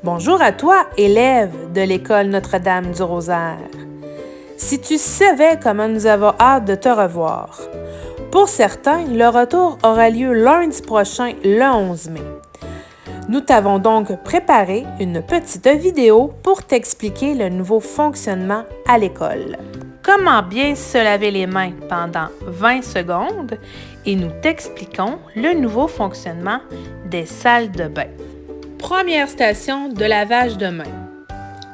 Bonjour à toi, élève de l'école Notre-Dame du Rosaire. Si tu savais comment nous avons hâte de te revoir. Pour certains, le retour aura lieu lundi prochain, le 11 mai. Nous t'avons donc préparé une petite vidéo pour t'expliquer le nouveau fonctionnement à l'école. Comment bien se laver les mains pendant 20 secondes et nous t'expliquons le nouveau fonctionnement des salles de bain. Première station de lavage de mains.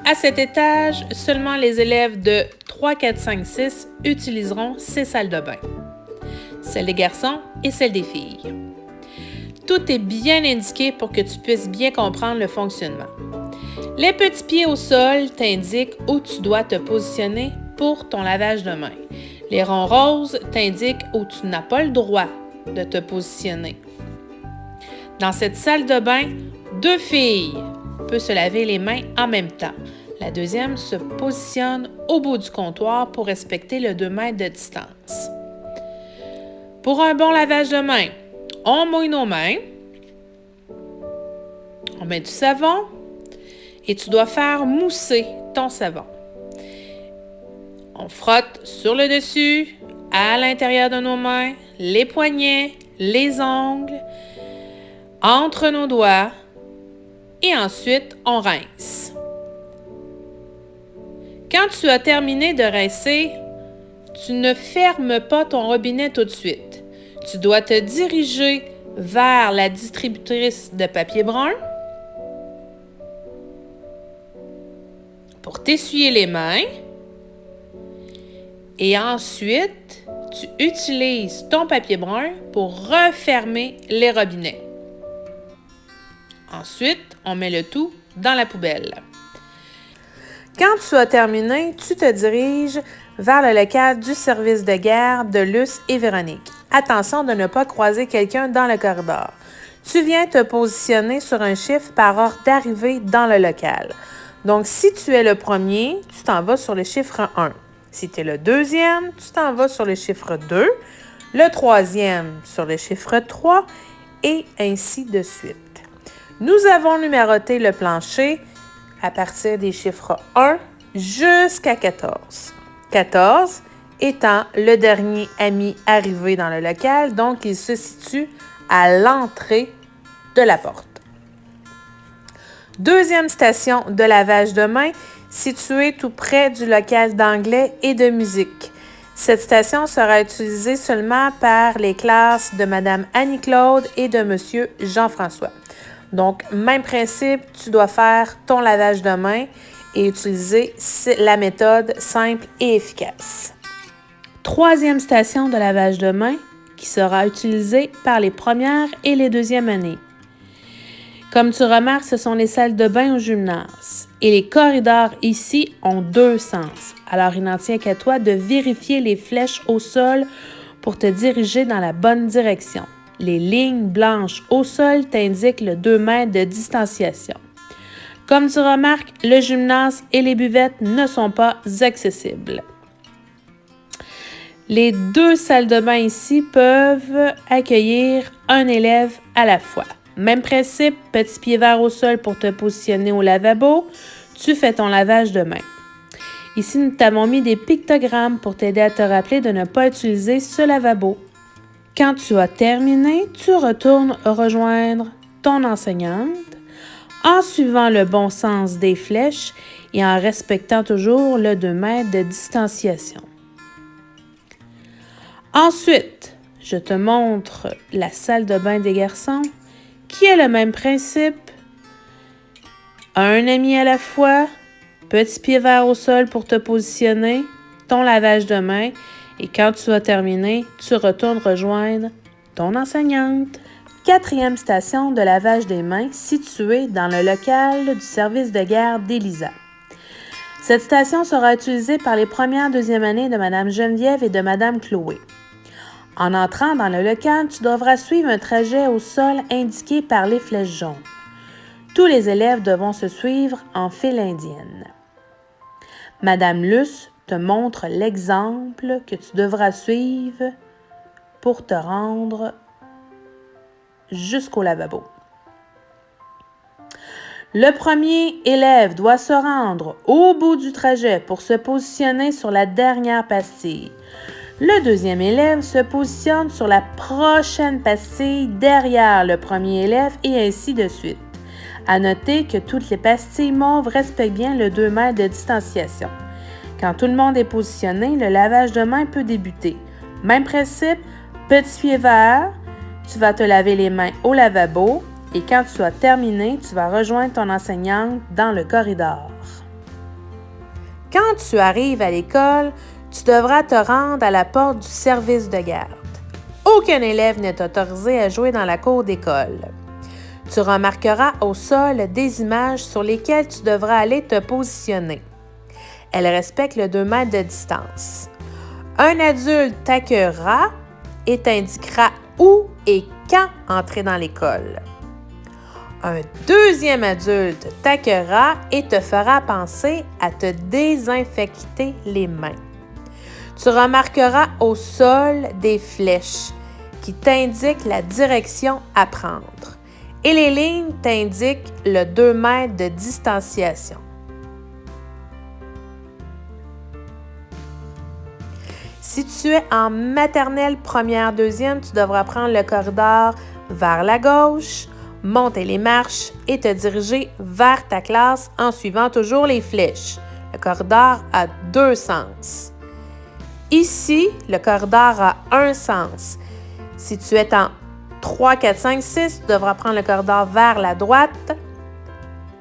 À cet étage, seulement les élèves de 3, 4, 5, 6 utiliseront ces salles de bain. Celle des garçons et celle des filles. Tout est bien indiqué pour que tu puisses bien comprendre le fonctionnement. Les petits pieds au sol t'indiquent où tu dois te positionner pour ton lavage de mains. Les ronds roses t'indiquent où tu n'as pas le droit de te positionner. Dans cette salle de bain, 2 filles peuvent se laver les mains en même temps. La deuxième se positionne au bout du comptoir pour respecter le 2 mètres de distance. Pour un bon lavage de mains, on mouille nos mains, on met du savon et tu dois faire mousser ton savon. On frotte sur le dessus, à l'intérieur de nos mains, les poignets, les ongles, entre nos doigts et ensuite on rince. Quand tu as terminé de rincer, tu ne fermes pas ton robinet tout de suite. Tu dois te diriger vers la distributrice de papier brun pour t'essuyer les mains. Et ensuite, tu utilises ton papier brun pour refermer les robinets. Ensuite, on met le tout dans la poubelle. Quand tu as terminé, tu te diriges vers le local du service de garde de Luce et Véronique. Attention de ne pas croiser quelqu'un dans le corridor. Tu viens te positionner sur un chiffre par ordre d'arrivée dans le local. Donc, si tu es le premier, tu t'en vas sur le chiffre 1. Si tu es le deuxième, tu t'en vas sur le chiffre 2. Le troisième sur le chiffre 3 et ainsi de suite. Nous avons numéroté le plancher à partir des chiffres 1 jusqu'à 14. 14 étant le dernier ami arrivé dans le local, donc il se situe à l'entrée de la porte. Deuxième station de lavage de mains, située tout près du local d'anglais et de musique. Cette station sera utilisée seulement par les classes de Mme Annie-Claude et de M. Jean-François. Donc, même principe, tu dois faire ton lavage de mains et utiliser la méthode simple et efficace. Troisième station de lavage de mains qui sera utilisée par les premières et les deuxièmes années. Comme tu remarques, ce sont les salles de bain au gymnase. Et les corridors ici ont 2 sens. Alors, il n'en tient qu'à toi de vérifier les flèches au sol pour te diriger dans la bonne direction. Les lignes blanches au sol t'indiquent le 2 mètres de distanciation. Comme tu remarques, le gymnase et les buvettes ne sont pas accessibles. Les 2 salles de bain ici peuvent accueillir un élève à la fois. Même principe, petit pied vert au sol pour te positionner au lavabo. Tu fais ton lavage de main. Ici, nous t'avons mis des pictogrammes pour t'aider à te rappeler de ne pas utiliser ce lavabo. Quand tu as terminé, tu retournes rejoindre ton enseignante en suivant le bon sens des flèches et en respectant toujours le 2 mètres de distanciation. Ensuite, je te montre la salle de bain des garçons qui est le même principe. Un ami à la fois, petit pied vert au sol pour te positionner, ton lavage de main et quand tu as terminé, tu retournes rejoindre ton enseignante. Quatrième station de lavage des mains située dans le local du service de garde d'Élisa. Cette station sera utilisée par les premières et deuxième années de Mme Geneviève et de Mme Chloé. En entrant dans le local, tu devras suivre un trajet au sol indiqué par les flèches jaunes. Tous les élèves devront se suivre en file indienne. Mme Luce te montre l'exemple que tu devras suivre pour te rendre jusqu'au lavabo. Le premier élève doit se rendre au bout du trajet pour se positionner sur la dernière pastille. Le deuxième élève se positionne sur la prochaine pastille derrière le premier élève et ainsi de suite. À noter que toutes les pastilles mauves respectent bien le 2 mètres de distanciation. Quand tout le monde est positionné, le lavage de mains peut débuter. Même principe, petit pied vert, tu vas te laver les mains au lavabo et quand tu as terminé, tu vas rejoindre ton enseignante dans le corridor. Quand tu arrives à l'école, tu devras te rendre à la porte du service de garde. Aucun élève n'est autorisé à jouer dans la cour d'école. Tu remarqueras au sol des images sur lesquelles tu devras aller te positionner. Elles respectent le 2 mètres de distance. Un adulte t'accueillera et t'indiquera où et quand entrer dans l'école. Un deuxième adulte t'accueillera et te fera penser à te désinfecter les mains. Tu remarqueras au sol des flèches qui t'indiquent la direction à prendre et les lignes t'indiquent le 2 mètres de distanciation. Si tu es en maternelle première, deuxième, tu devras prendre le corridor vers la gauche, monter les marches et te diriger vers ta classe en suivant toujours les flèches. Le corridor a 2 sens. Ici, le corridor a un sens. Si tu es en 3, 4, 5, 6, tu devras prendre le corridor vers la droite,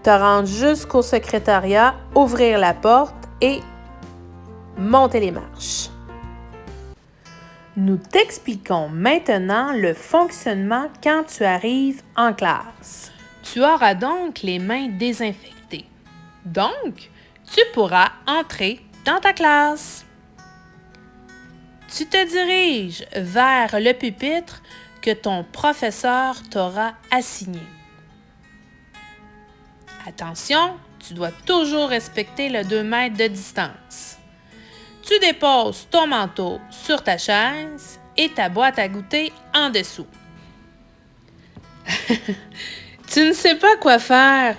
te rendre jusqu'au secrétariat, ouvrir la porte et monter les marches. Nous t'expliquons maintenant le fonctionnement quand tu arrives en classe. Tu auras donc les mains désinfectées. Donc, tu pourras entrer dans ta classe. Tu te diriges vers le pupitre que ton professeur t'aura assigné. Attention, tu dois toujours respecter le 2 mètres de distance. Tu déposes ton manteau sur ta chaise et ta boîte à goûter en dessous. Tu ne sais pas quoi faire?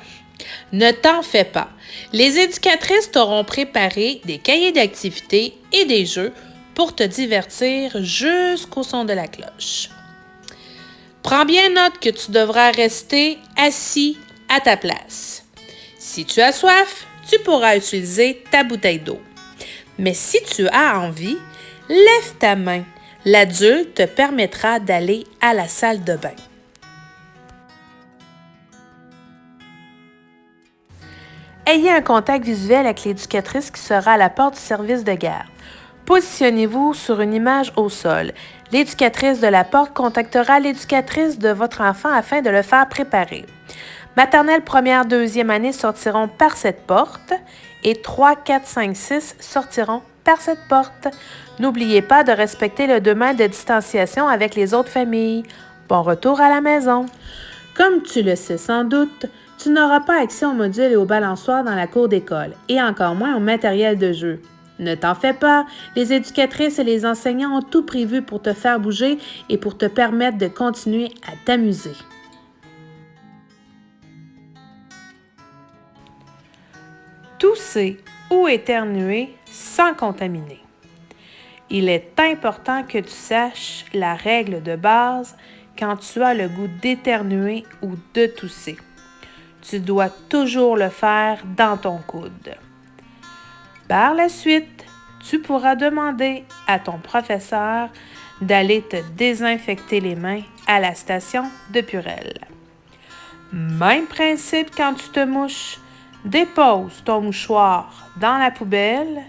Ne t'en fais pas. Les éducatrices t'auront préparé des cahiers d'activités et des jeux pour te divertir jusqu'au son de la cloche. Prends bien note que tu devras rester assis à ta place. Si tu as soif, tu pourras utiliser ta bouteille d'eau. Mais si tu as envie, lève ta main. L'adulte te permettra d'aller à la salle de bain. Ayez un contact visuel avec l'éducatrice qui sera à la porte du service de garde. Positionnez-vous sur une image au sol. L'éducatrice de la porte contactera l'éducatrice de votre enfant afin de le faire préparer. Maternelle première, deuxième année sortiront par cette porte et 3, 4, 5, 6 sortiront par cette porte. N'oubliez pas de respecter le 2 mètres de distanciation avec les autres familles. Bon retour à la maison. Comme tu le sais sans doute, tu n'auras pas accès aux modules et aux balançoires dans la cour d'école et encore moins au matériel de jeu. Ne t'en fais pas, les éducatrices et les enseignants ont tout prévu pour te faire bouger et pour te permettre de continuer à t'amuser. Tousser ou éternuer sans contaminer. Il est important que tu saches la règle de base quand tu as le goût d'éternuer ou de tousser. Tu dois toujours le faire dans ton coude. Par la suite, tu pourras demander à ton professeur d'aller te désinfecter les mains à la station de Purell. Même principe quand tu te mouches, dépose ton mouchoir dans la poubelle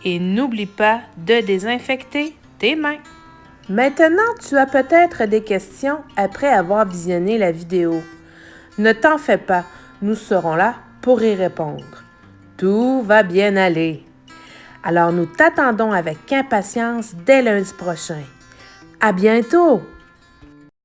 et n'oublie pas de désinfecter tes mains. Maintenant, tu as peut-être des questions après avoir visionné la vidéo. Ne t'en fais pas, nous serons là pour y répondre. Tout va bien aller. Alors nous t'attendons avec impatience dès lundi prochain. À bientôt!